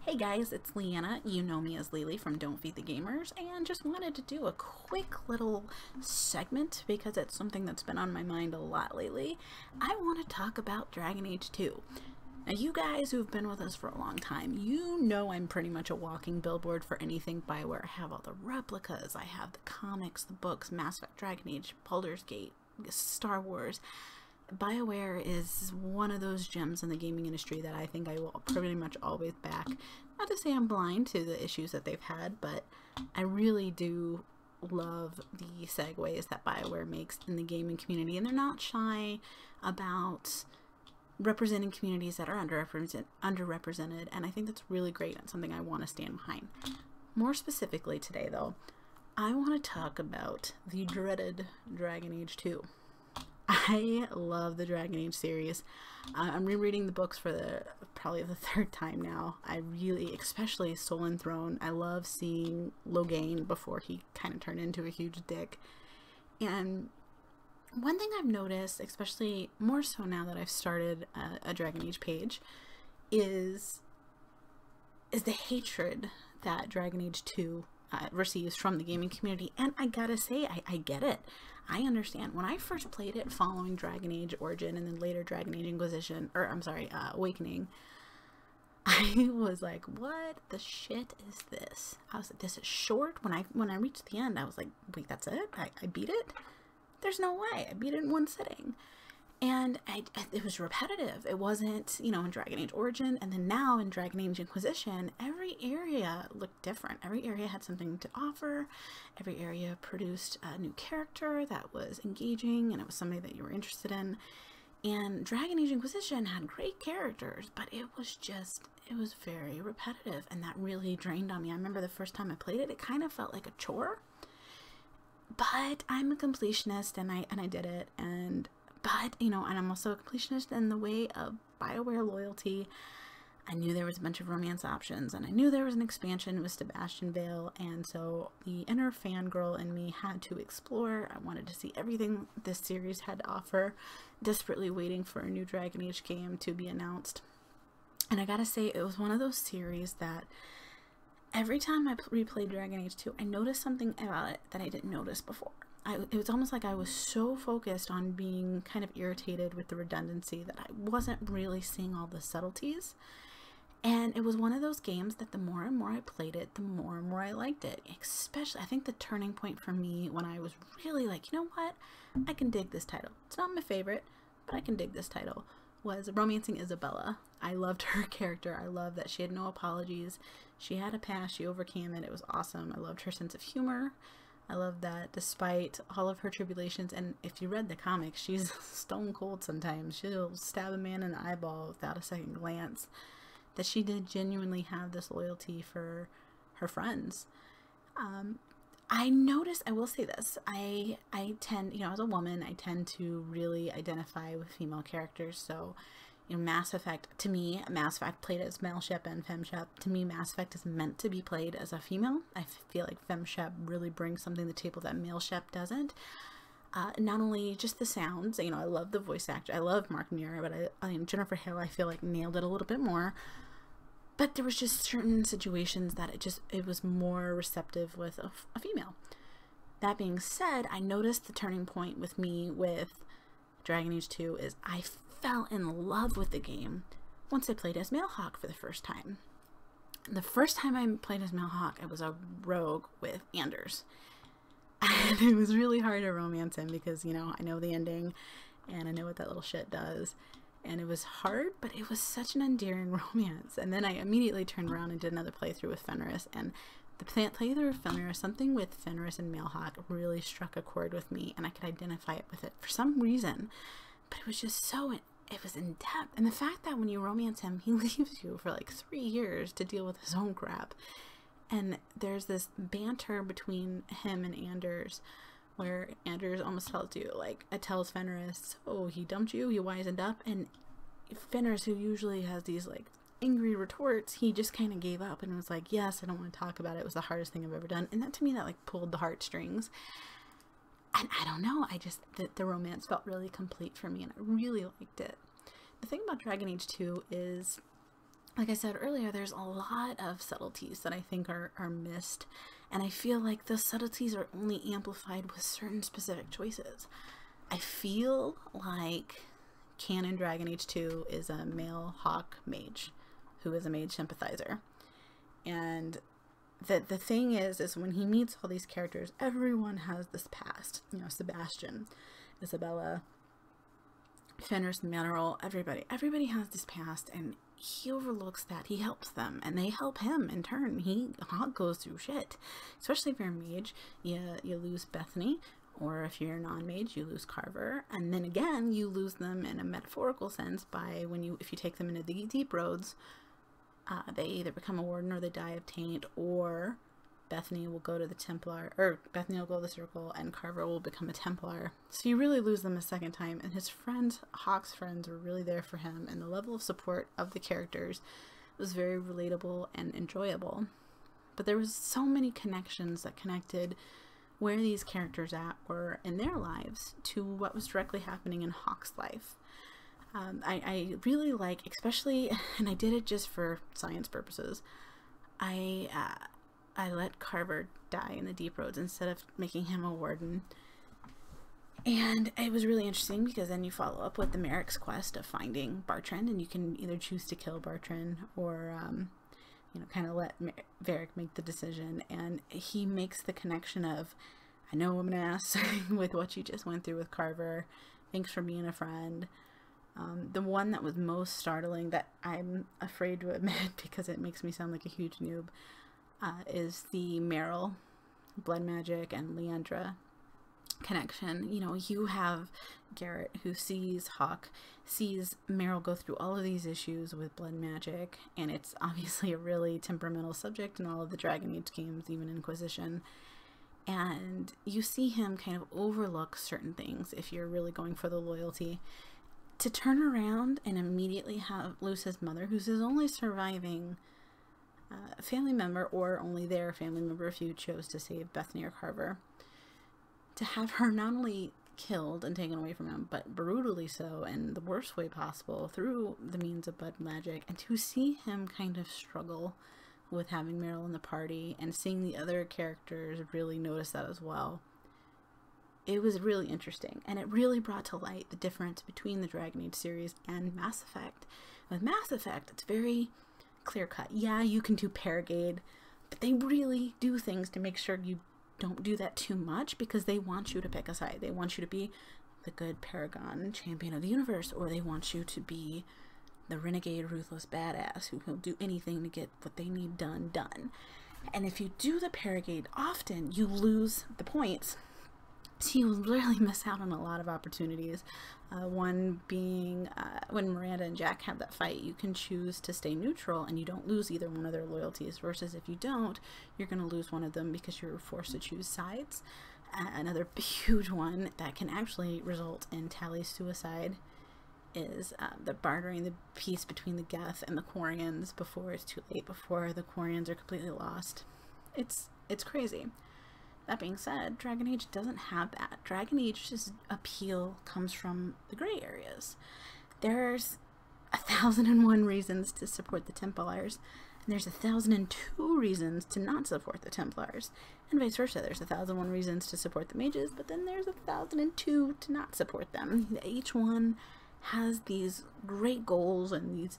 Hey guys, it's Leanna. You know me as Lily from Don't Feed the Gamers, and just wanted to do a quick little segment because it's something that's been on my mind a lot lately. I want to talk about Dragon Age 2. Now, you guys who've been with us for a long time, you know I'm pretty much a walking billboard for anything BioWare. I have all the replicas, I have the comics, the books, Mass Effect, Dragon Age, Baldur's Gate, Star Wars. BioWare is one of those gems in the gaming industry that I think I will pretty much always back. Not to say I'm blind to the issues that they've had, but I really do love the segues that BioWare makes in the gaming community, and they're not shy about representing communities that are underrepresented, and I think that's really great and something I want to stand behind. More specifically today, though, I want to talk about the dreaded Dragon Age 2. I love the Dragon Age series. I'm rereading the books for probably the third time now. I really, especially Stolen Throne, I love seeing Loghain before he kind of turned into a huge dick. And one thing I've noticed, especially more so now that I've started a Dragon Age page, is the hatred that Dragon Age 2 receives from the gaming community. And I gotta say, I get it. I understand. When I first played it following Dragon Age Origin and then later Dragon Age Inquisition, or I'm sorry, Awakening, I was like, what the shit is this? I was like, this is short. When I reached the end, I was like, wait, that's it? I beat it? There's no way. I beat it in one sitting. And it was repetitive. It wasn't, you know, in Dragon Age Origin, and then now in Dragon Age Inquisition, every area looked different. Every area had something to offer. Every area produced a new character that was engaging, and it was somebody that you were interested in. And Dragon Age Inquisition had great characters, but it was very repetitive, and that really drained on me. I remember the first time I played it, it kind of felt like a chore. But I'm a completionist, and I did it, but, you know, and I'm also a completionist in the way of BioWare loyalty. I knew there was a bunch of romance options, and I knew there was an expansion with Sebastian Vale, and so the inner fangirl in me had to explore. I wanted to see everything this series had to offer, desperately waiting for a new Dragon Age game to be announced. And I gotta say, it was one of those series that every time I replayed Dragon Age 2, I noticed something about it that I didn't notice before. It was almost like I was so focused on being kind of irritated with the redundancy that I wasn't really seeing all the subtleties. And it was one of those games that the more and more I played it, the more and more I liked it. Especially, I think the turning point for me when I was really like, you know what, I can dig this title. It's not my favorite, but I can dig this title, was romancing Isabella. I loved her character. I loved that she had no apologies. She had a past, she overcame it. It was awesome. I loved her sense of humor. I love that despite all of her tribulations, and if you read the comics, she's stone cold sometimes. She'll stab a man in the eyeball without a second glance. That she did genuinely have this loyalty for her friends. I noticed, I will say this, I tend, you know, as a woman, I tend to really identify with female characters, so you know, Mass Effect, to me, Mass Effect played as male ship and fem ship. To me, Mass Effect is meant to be played as a female. I feel like fem ship really brings something to the table that male ship doesn't. Not only just the sounds, you know, I love the voice actor. I love Mark Muir, but I mean, Jennifer Hale, I feel like nailed it a little bit more. But there was just certain situations that it was more receptive with a female. That being said, I noticed the turning point with me with Dragon Age 2 is I fell in love with the game once I played as Mailhawk for the first time. The first time I played as Mailhawk, I was a rogue with Anders. And it was really hard to romance him because, you know, I know the ending and I know what that little shit does. And it was hard, but it was such an endearing romance. And then I immediately turned around and did another playthrough with Fenris. And the playthrough with Fenris, something with Fenris and Mailhawk really struck a chord with me, and I could identify it with it for some reason. But it was just so, it was in depth. And the fact that when you romance him, he leaves you for like 3 years to deal with his own crap. And there's this banter between him and Anders, where Anders almost tells you, like, it tells Fenris, oh, he dumped you, he wisened up. And Fenris, who usually has these, like, angry retorts, he just kind of gave up and was like, yes, I don't want to talk about it. It was the hardest thing I've ever done. And that, to me, that, like, pulled the heartstrings. And I don't know, the romance felt really complete for me, and I really liked it. The thing about Dragon Age 2 is like I said earlier, there's a lot of subtleties that I think are missed, and I feel like the subtleties are only amplified with certain specific choices. I feel like canon Dragon Age 2 is a male Hawk mage who is a mage sympathizer. And the thing is when he meets all these characters, everyone has this past. You know, Sebastian, Isabella, Fenris, Mineral, everybody has this past, and he overlooks that. He helps them, and they help him in turn. Hawk goes through shit, especially if you're a mage. You lose Bethany, or if you're a non-mage, you lose Carver, and then again you lose them in a metaphorical sense by if you take them into the deep roads. They either become a warden or they die of taint, or Bethany will go to the Templar, or Bethany will go to the Circle, and Carver will become a Templar. So you really lose them a second time, and his friends, Hawk's friends, were really there for him, and the level of support of the characters was very relatable and enjoyable. But there was so many connections that connected where these characters were in their lives to what was directly happening in Hawk's life. I really like, especially, and I did it just for science purposes, I let Carver die in the deep roads instead of making him a warden. And it was really interesting because then you follow up with the Merrick's quest of finding Bartrand, and you can either choose to kill Bartrand or, you know, kind of let Varric make the decision. And he makes the connection of, I know I'm an ass with what you just went through with Carver. Thanks for being a friend. The one that was most startling, that I'm afraid to admit because it makes me sound like a huge noob, is the Meryl, blood magic, and Leandra connection. You know, you have Garrett who sees Hawk, sees Meryl go through all of these issues with blood magic, and it's obviously a really temperamental subject in all of the Dragon Age games, even Inquisition. And you see him kind of overlook certain things if you're really going for the loyalty, to turn around and immediately lose his mother, who's his only surviving family member, or only their family member if you chose to save Bethany or Carver. To have her not only killed and taken away from him, but brutally so, in the worst way possible, through the means of blood magic, and to see him kind of struggle with having Meryl in the party, and seeing the other characters really notice that as well. It was really interesting, and it really brought to light the difference between the Dragon Age series and Mass Effect. With Mass Effect, it's very clear-cut. Yeah, you can do Paragade, but they really do things to make sure you don't do that too much, because they want you to pick a side. They want you to be the good Paragon champion of the universe, or they want you to be the renegade, ruthless badass who will do anything to get what they need done. And if you do the Paragade often, you lose the points. So you really miss out on a lot of opportunities. One being when Miranda and Jack have that fight, you can choose to stay neutral and you don't lose either one of their loyalties, versus if you don't, you're going to lose one of them because you're forced to choose sides. Another huge one that can actually result in Tally's suicide is the bartering the peace between the Geth and the Quarians before it's too late, before the Quarians are completely lost. It's crazy. That being said, Dragon Age doesn't have that. Dragon Age's appeal comes from the gray areas. There's 1,001 reasons to support the Templars, and there's 1,002 reasons to not support the Templars, and vice versa. There's 1,001 reasons to support the mages, but then there's 1,002 to not support them. Each one has these great goals and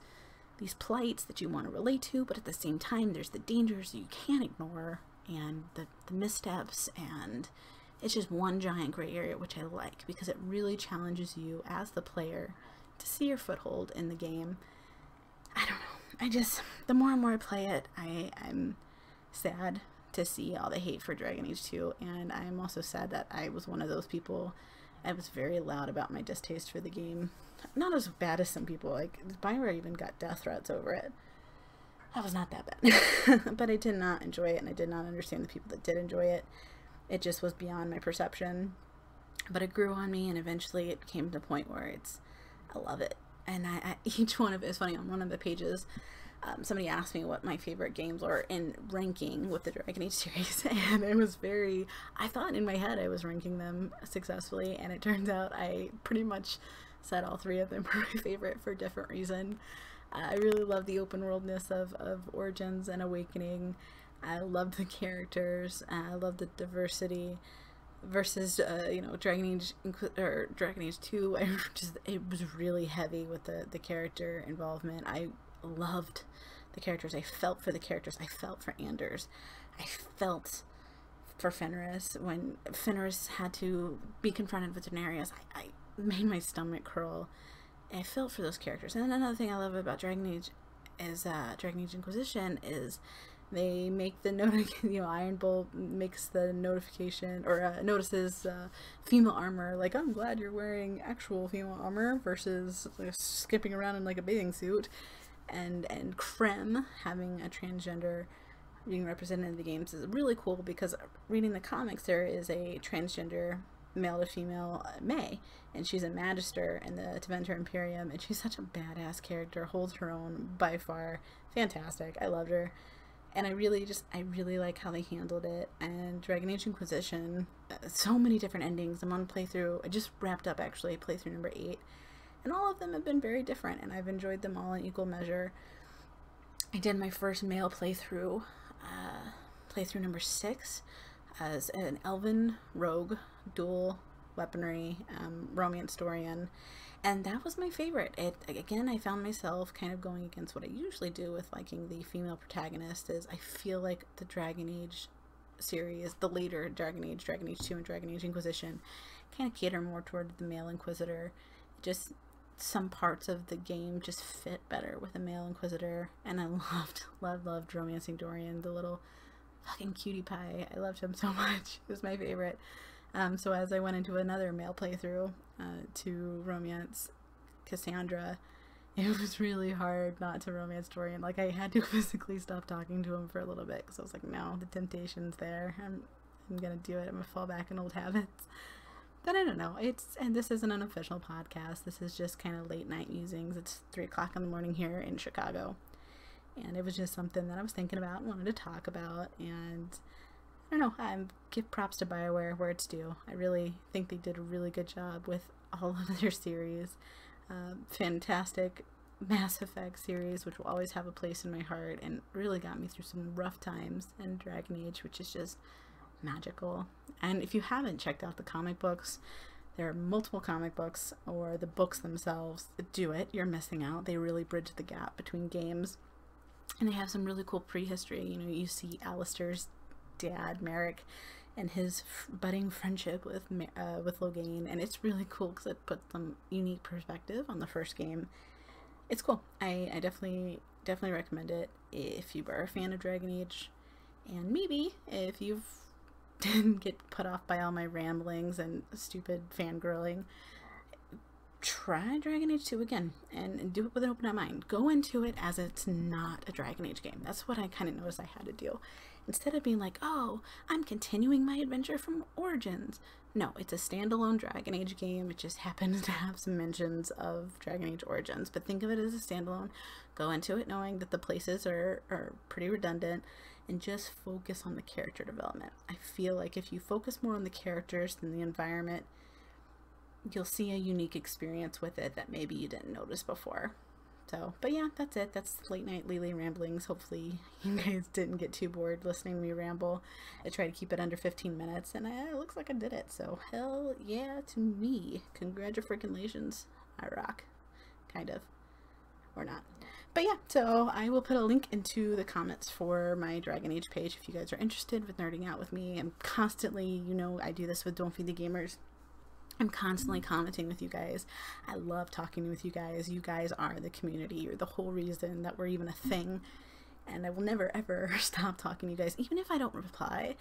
these plights that you want to relate to, but at the same time, there's the dangers you can't ignore, and the missteps, and it's just one giant gray area, which I like because it really challenges you as the player to see your foothold in the game. I don't know, the more and more I play it, I'm sad to see all the hate for Dragon Age 2, and I'm also sad that I was one of those people. I was very loud about my distaste for the game. Not as bad as some people, like Byra even got death threats over it. That was not that bad. But I did not enjoy it, and I did not understand the people that did enjoy it. It just was beyond my perception. But it grew on me, and eventually it came to a point where I love it. And each one of it is funny. On one of the pages, somebody asked me what my favorite games were in ranking with the Dragon Age series, and it was I thought in my head I was ranking them successfully, and it turns out I pretty much said all three of them were my favorite for a different reason. I really love the open worldness of Origins and Awakening. I love the characters. I love the diversity. Versus, you know, Dragon Age 2, it was really heavy with the character involvement. I loved the characters. I felt for the characters. I felt for Anders. I felt for Fenris. When Fenris had to be confronted with Daenerys, I made my stomach curl. I felt for those characters. And then another thing I love about Dragon Age is Dragon Age Inquisition is they make the you know, Iron Bull makes the notification or notices female armor. Like, I'm glad you're wearing actual female armor versus like, skipping around in like a bathing suit. And Krem having a transgender being represented in the games is really cool, because reading the comics, there is a transgender male to female May, and she's a magister in the Tevinter Imperium, and she's such a badass character, holds her own by far. Fantastic. I loved her. And I really like how they handled it. And Dragon Age Inquisition, so many different endings. I'm on playthrough, I just wrapped up actually playthrough number 8, and all of them have been very different, and I've enjoyed them all in equal measure. I did my first male playthrough, playthrough number 6, as an elven rogue, dual weaponry, romance Dorian. And that was my favorite. Again, I found myself kind of going against what I usually do with liking the female protagonist. Is I feel like the Dragon Age series, the later Dragon Age 2 and Dragon Age Inquisition, kind of cater more toward the male Inquisitor. Just some parts of the game just fit better with a male Inquisitor. And I loved romancing Dorian, the little fucking cutie pie. I loved him so much. He was my favorite. So as I went into another male playthrough to romance Cassandra, it was really hard not to romance Dorian. Like, I had to physically stop talking to him for a little bit, because I was like, no, the temptation's there. I'm gonna do it. I'm gonna fall back in old habits. But I don't know. And this isn't an official podcast. This is just kind of late night musings. It's 3 o'clock in the morning here in Chicago. And it was just something that I was thinking about and wanted to talk about. And I don't know, I give props to BioWare where it's due. I really think they did a really good job with all of their series. Fantastic Mass Effect series, which will always have a place in my heart, and really got me through some rough times. And Dragon Age, which is just magical. And if you haven't checked out the comic books, there are multiple comic books, or the books themselves. Do it. You're missing out. They really bridge the gap between games. And they have some really cool prehistory. You know, you see Alistair's dad, Merrick, and his budding friendship with Loghain, and it's really cool because it puts some unique perspective on the first game. It's cool. I definitely recommend it if you are a fan of Dragon Age, and maybe if you didn't get put off by all my ramblings and stupid fangirling, try Dragon Age 2 again and do it with an open mind. Go into it as it's not a Dragon Age game. That's what I kind of noticed I had to do. Instead of being like, oh, I'm continuing my adventure from Origins. No, it's a standalone Dragon Age game. It just happens to have some mentions of Dragon Age Origins. But think of it as a standalone. Go into it knowing that the places are pretty redundant, and just focus on the character development. I feel like if you focus more on the characters than the environment, you'll see a unique experience with it that maybe you didn't notice before. So, but yeah, that's it. That's late night Lily ramblings. Hopefully you guys didn't get too bored listening to me ramble. I try to keep it under 15 minutes, and it looks like I did it. So hell yeah to me. Congratulations. I rock. Kind of. Or not. But yeah, so I will put a link into the comments for my Dragon Age page if you guys are interested with nerding out with me. I'm constantly, you know, I do this with Don't Feed the Gamers. I'm constantly commenting with you guys. I love talking with you guys. You guys are the community. You're the whole reason that we're even a thing. And I will never ever stop talking to you guys. Even if I don't reply,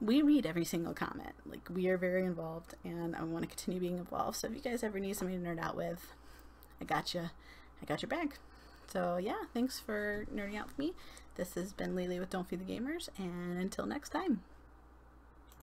we read every single comment. Like, we are very involved, and I want to continue being involved. So if you guys ever need somebody to nerd out with, I got you. I got your back. So yeah, thanks for nerding out with me. This has been Lily with Don't Feed the Gamers, and until next time.